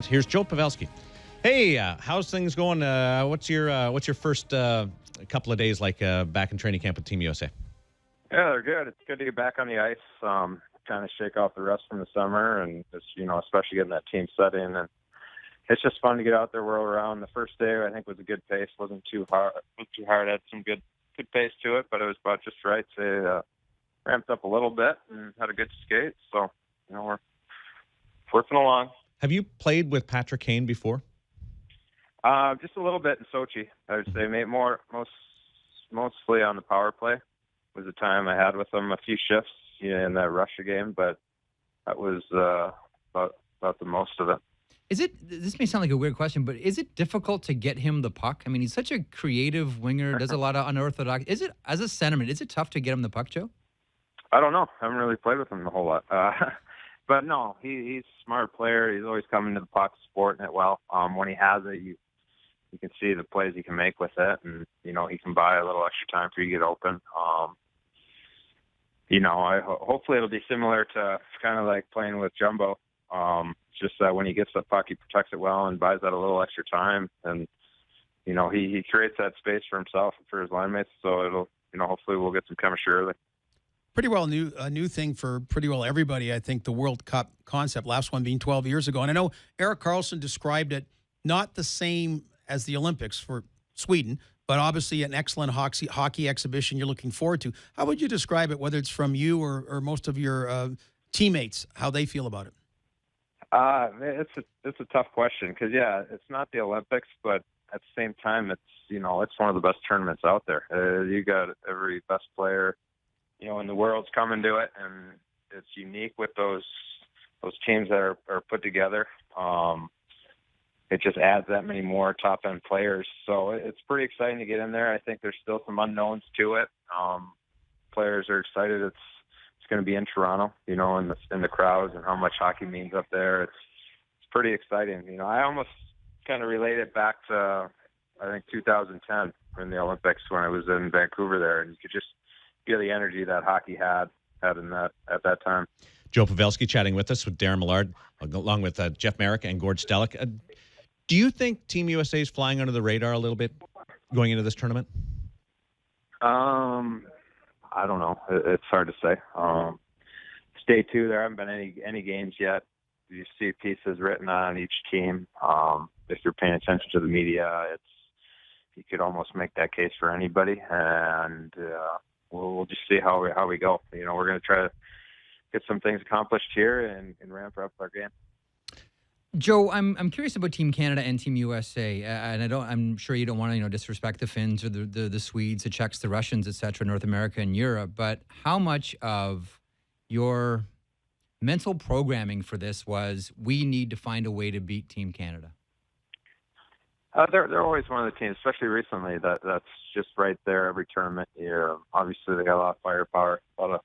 Here's Joe Pavelski. Hey, how's things going? What's your first couple of days like back in training camp with Team USA? Yeah, they're good. It's good to get back on the ice, kind of shake off the rust from the summer, and just, especially getting that team set in. And it's just fun to get out there, whirl around. The first day, I think, was a good pace. Wasn't too hard. Had some good pace to it, but it was about just right. They ramped up a little bit and had a good skate. So, we're working along. Have you played with Patrick Kane before? Just a little bit in Sochi. I would say mostly on the power play was the time I had with him. A few shifts in that Russia game, but that was about the most of it. This may sound like a weird question, but is it difficult to get him the puck? I mean, he's such a creative winger, does a lot of unorthodox. Is it, as a centerman, is it tough to get him the puck, Joe? I don't know. I haven't really played with him a whole lot. But no, he's a smart player. He's always coming to the puck, supporting it well. When he has it, you can see the plays he can make with it, and he can buy a little extra time for you to get open. Hopefully it'll be similar to kind of like playing with Jumbo. Just that when he gets the puck, he protects it well and buys that a little extra time, and he creates that space for himself and for his line mates. So it'll hopefully we'll get some chemistry early. Pretty well a new thing for pretty well everybody, I think, the World Cup concept, last one being 12 years ago. And I know Erik Karlsson described it not the same as the Olympics for Sweden, but obviously an excellent hockey exhibition you're looking forward to. How would you describe it, whether it's from you or most of your teammates, how they feel about it? It's a tough question because, it's not the Olympics, but at the same time, it's one of the best tournaments out there. You got every best player in the world's coming to it, and it's unique with those teams that are put together. It just adds that many more top-end players. So it's pretty exciting to get in there. I think there's still some unknowns to it. Players are excited. It's going to be in Toronto, in the crowds and how much hockey means up there. It's pretty exciting. I almost kind of relate it back to, I think, 2010 in the Olympics when I was in Vancouver there, and you could just feel the energy that hockey had in that at that time. Joe Pavelski chatting with us with Darren Millard, along with Jeff Merrick and Gord Stellick. Do you think Team USA is flying under the radar a little bit going into this tournament? I don't know. It's hard to say. It's day 2. There haven't been any games yet. You see pieces written on each team. If you're paying attention to the media, you could almost make that case for anybody. And we'll just see how we go. We're going to try to get some things accomplished here and ramp up our game. Joe, I'm curious about Team Canada and Team USA, and I'm sure you don't want to disrespect the Finns or the Swedes, the Czechs, the Russians, etc., North America and Europe. But how much of your mental programming for this was we need to find a way to beat Team Canada? They're always one of the teams, especially recently, that's just right there every tournament year. Obviously, they got a lot of firepower, a lot of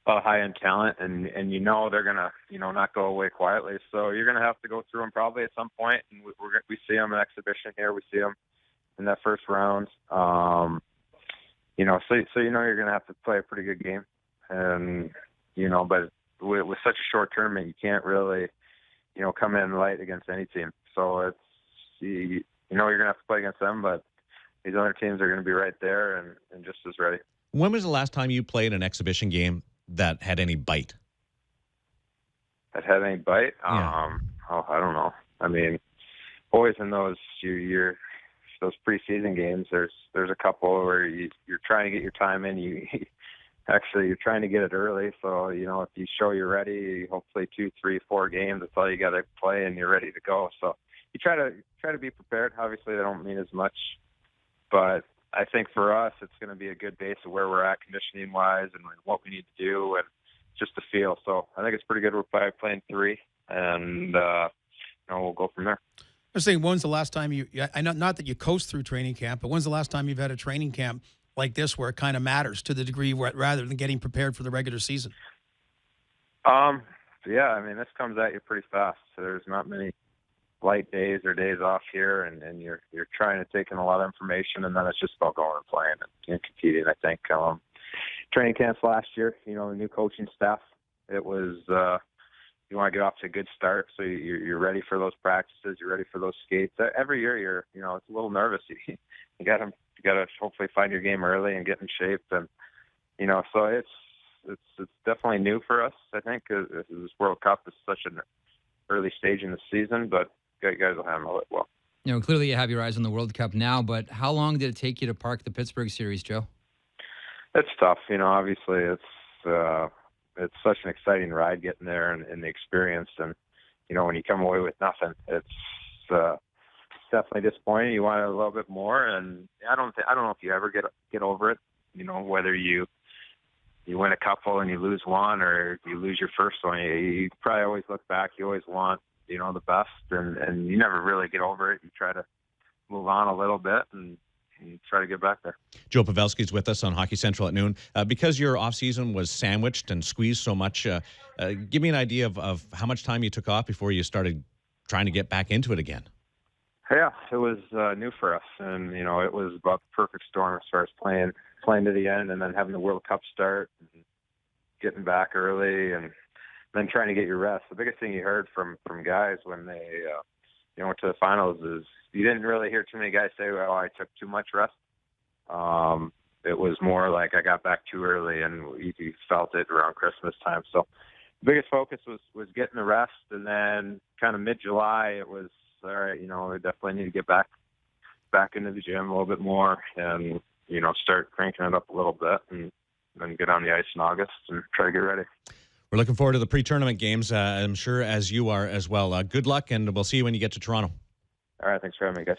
high-end talent, and they're gonna not go away quietly. So you're gonna have to go through them probably at some point, and we see them in exhibition here. We see them in that first round. So you're gonna have to play a pretty good game, and but with such a short tournament, you can't really come in light against any team. So it's you're gonna have to play against them, but these other teams are gonna be right there and just as ready. When was the last time you played an exhibition game that had any bite? That had any bite? Yeah. I don't know. I mean, always in those those preseason games, there's a couple where you're trying to get your time in. You're trying to get it early. So if you show you're ready, hopefully 2, 3, 4 games. That's all you got to play, and you're ready to go. So you try to be prepared. Obviously, they don't mean as much, but I think for us, it's going to be a good base of where we're at conditioning-wise and what we need to do and just the feel. So I think it's pretty good. We're probably playing 3, and we'll go from there. I was saying, when's the last time I know not that you coast through training camp, but when's the last time you've had a training camp like this where it kind of matters to the degree rather than getting prepared for the regular season? This comes at you pretty fast. So there's not many light days or days off here, and you're trying to take in a lot of information, and then it's just about going and playing and competing. I think training camps last year, the new coaching staff, it was you want to get off to a good start, so you're ready for those practices, you're ready for those skates. Every year it's a little nervous. You got to hopefully find your game early and get in shape, and so it's definitely new for us. I think this World Cup is such an early stage in the season, but you guys will handle it well. Clearly you have your eyes on the World Cup now, but how long did it take you to park the Pittsburgh series, Joe? It's tough, obviously it's such an exciting ride getting there and the experience, and when you come away with nothing, it's definitely disappointing. You want a little bit more, and I don't know if you ever get over it. Whether you win a couple and you lose one, or you lose your first one, you probably always look back. You always want the best, and you never really get over it. You try to move on a little bit and try to get back there. Joe Pavelski is with us on Hockey Central at noon. Because your off-season was sandwiched and squeezed so much, give me an idea of how much time you took off before you started trying to get back into it again. Yeah, it was new for us, and it was about the perfect storm as far as playing to the end, and then having the World Cup start, and getting back early, and then trying to get your rest. The biggest thing you heard from guys when they went to the finals is you didn't really hear too many guys say, "Well, I took too much rest." It was more like I got back too early, and you felt it around Christmas time. So the biggest focus was getting the rest, and then kind of mid-July it was, all right, we definitely need to get back into the gym a little bit more, and start cranking it up a little bit, and then get on the ice in August and try to get ready. We're looking forward to the pre-tournament games, I'm sure, as you are as well. Good luck, and we'll see you when you get to Toronto. All right, thanks for having me, guys.